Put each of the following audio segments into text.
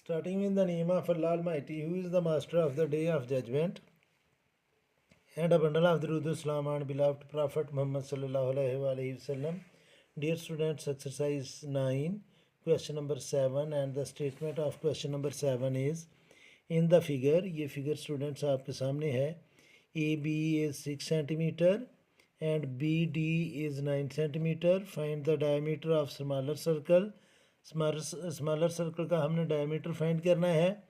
Starting in the name of Allah Almighty, who is the master of the day of judgment, and a bundle of Durud Islam and beloved Prophet Muhammad sallallahu alaihi wasallam. Dear students, exercise 9, question number 7, and the statement of question number 7 is, in the figure, ये figure students आपके सामने है, AB is 6 centimeter and BD is 9 centimeter. Find the diameter of smaller circle. Smaller circle का हमने diameter find करना है.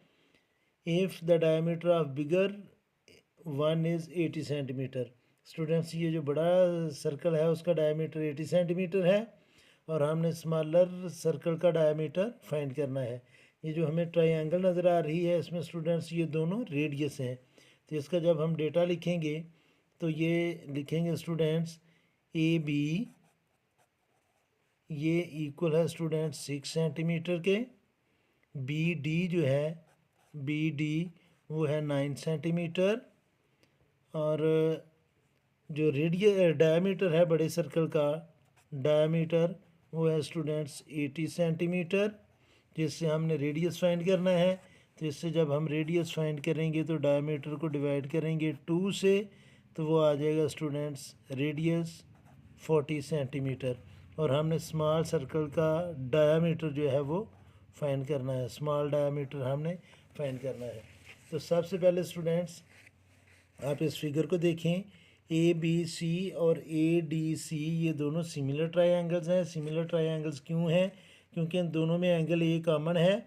If the diameter of bigger one is 80 centimetre. Students, ये जो बड़ा सर्कल है उसका डायमीटर 80 सेंटीमीटर है और हमने स्मॉलर सर्कल का डायमीटर फाइंड करना है. ये जो हमें ट्रायंगल नज़र आ रही है इसमें स्टूडेंट्स ये दोनों रेडियस हैं. तो इसका जब हम डेटा लिखेंगे तो ये लिखेंगे स्टूडेंट्स ए बी, ये इक्वल है स्टूडेंट्स 6 सेंटीमीटर के. बी डी जो है बी डी वो है 9 सेंटीमीटर और जो डायमीटर है बड़े सर्कल का डायमीटर वो है स्टूडेंट्स 80 सेंटीमीटर, जिससे हमने रेडियस फाइंड करना है. तो इससे जब हम रेडियस फाइंड करेंगे तो डायमीटर को डिवाइड करेंगे 2 से, तो वो आ जाएगा स्टूडेंट्स रेडियस 40 सेंटीमीटर. और हमने स्मॉल सर्कल का डायमीटर जो है वो फाइंड करना है. स्मॉल डायमीटर हमने फाइंड करना है. तो सबसे पहले स्टूडेंट्स आप इस फिगर को देखें. ए बी सी और ए डी सी ये दोनों सिमिलर ट्रायंगल्स हैं. सिमिलर ट्रायंगल्स क्यों हैं? क्योंकि इन दोनों में एंगल ए कॉमन है.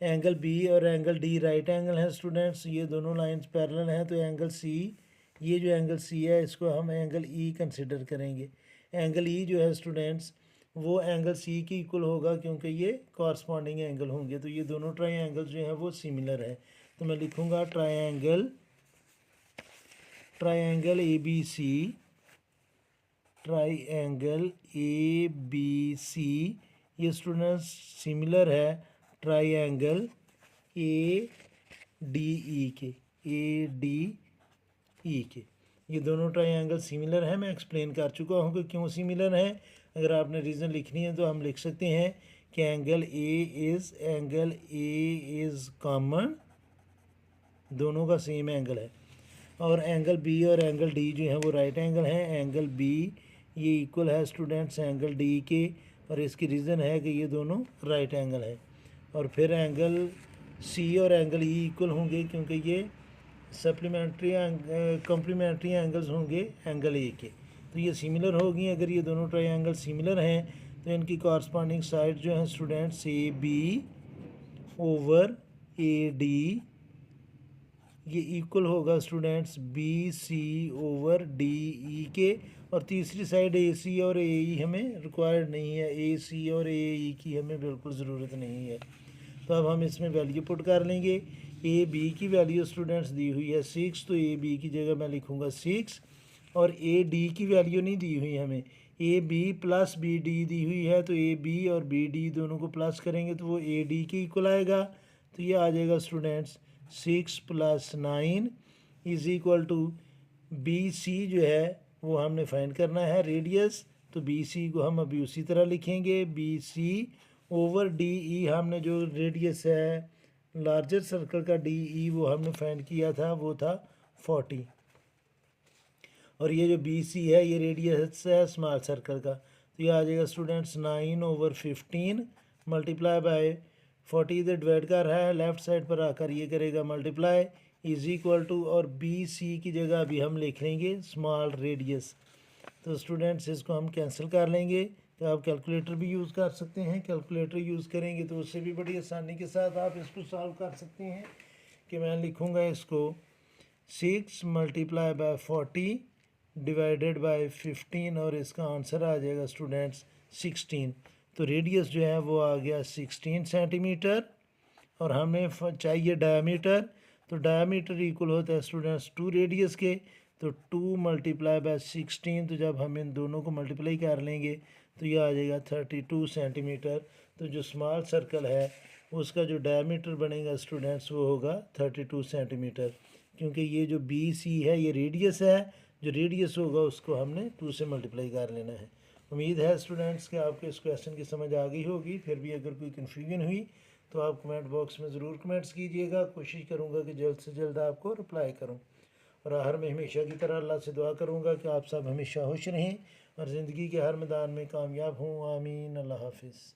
एंगल बी और एंगल डी राइट एंगल है स्टूडेंट्स. ये दोनों लाइंस पैरेलल हैं. तो एंगल सी, ये जो एंगल सी है इसको हम एंगल ई कंसिडर करेंगे. एंगल ई जो है स्टूडेंट्स वो एंगल सी की इक्वल होगा क्योंकि ये कॉरस्पॉन्डिंग एंगल होंगे. तो ये दोनों ट्रायंगल जो हैं वो सिमिलर है. तो मैं लिखूँगा triangle A B C, triangle A B C ये स्टूडेंट्स सिमिलर है ट्रायंगल ए डी ई के. ए डी ई के ये दोनों ट्रायंगल सिमिलर हैं. मैं एक्सप्लेन कर चुका हूँ कि क्यों सिमिलर हैं. अगर आपने रीज़न लिखनी है तो हम लिख सकते हैं कि एंगल ए इज़ कॉमन, दोनों का सेम एंगल है. और एंगल बी और एंगल डी जो है वो राइट एंगल हैं. एंगल बी ये इक्वल है स्टूडेंट्स एंगल डी के, और इसकी रीज़न है कि ये दोनों राइट एंगल है. और फिर एंगल सी और एंगल ई इक्वल होंगे क्योंकि ये कॉम्प्लीमेंट्री एंगल्स होंगे एंगल ए के. तो ये सिमिलर होगी. अगर ये दोनों ट्रायंगल सिमिलर हैं तो इनकी कॉरस्पॉन्डिंग साइड जो है students A B over A D ये इक्वल होगा students B C over D E के. और तीसरी साइड ए सी और ए ई हमें रिक्वायर्ड नहीं है. ए सी और ए ई की हमें बिल्कुल ज़रूरत नहीं है. तो अब हम इसमें वैल्यू पुट कर लेंगे. ए बी की वैल्यू स्टूडेंट्स दी हुई है 6, तो ए बी की जगह मैं लिखूँगा 6. और ए डी की वैल्यू नहीं दी हुई हमें. A B plus B D दी हुई है. तो ए बी और बी डी दोनों को प्लस करेंगे तो वो ए डी के इक्वल आएगा. तो ये आ जाएगा students 6 + 9 is equal to B C जो है वो हमने फाइंड करना है रेडियस. तो बी सी को हम अभी उसी तरह लिखेंगे B C over D E. हमने जो रेडियस है लार्जर सर्कल का डी ई वो हमने फाइंड किया था, वो था 40. और ये जो बी सी है ये रेडियस है स्मॉल सर्कल का. तो ये आ जाएगा स्टूडेंट्स 9/15 मल्टीप्लाई बाय 40 इधर डिवाइड कर रहा है, लेफ़्ट साइड पर आकर ये करेगा मल्टीप्लाई इज़ इक्वल टू, और बी सी की जगह अभी हम लिख लेंगे स्मॉल रेडियस. तो स्टूडेंट्स इसको हम कैंसिल कर लेंगे. तो आप कैलकुलेटर भी यूज़ कर सकते हैं. कैलकुलेटर यूज़ करेंगे तो उससे भी बड़ी आसानी के साथ आप इसको सॉल्व कर सकते हैं. कि मैं लिखूँगा इसको 6 × 40 डिवाइडेड बाय 15 और इसका आंसर आ जाएगा स्टूडेंट्स 16. तो रेडियस जो है वो आ गया 16 सेंटीमीटर. और हमें चाहिए डायमीटर. तो डायमीटर इक्वल होता है स्टूडेंट्स 2 रेडियस के. तो 2 × 16, तो जब हम इन दोनों को मल्टीप्लाई कर लेंगे तो ये आ जाएगा 32 सेंटीमीटर. तो जो स्मॉल सर्कल है उसका जो डायमीटर बनेगा स्टूडेंट्स वो होगा 32 सेंटीमीटर. क्योंकि ये जो बी सी है ये रेडियस है, जो रेडियस होगा उसको हमने 2 से मल्टीप्लाई कर लेना है. उम्मीद है स्टूडेंट्स कि आपको इस क्वेश्चन की समझ आ गई होगी. फिर भी अगर कोई कन्फ्यूजन हुई तो आप कमेंट बॉक्स में ज़रूर कमेंट्स कीजिएगा। कोशिश करूँगा कि जल्द से जल्द आपको रिप्लाई करूँ। और आखिर में हमेशा की तरह अल्लाह से दुआ करूँगा कि आप सब हमेशा खुश रहें और ज़िंदगी के हर मैदान में कामयाब हों। आमीन। अल्लाह हाफिज़।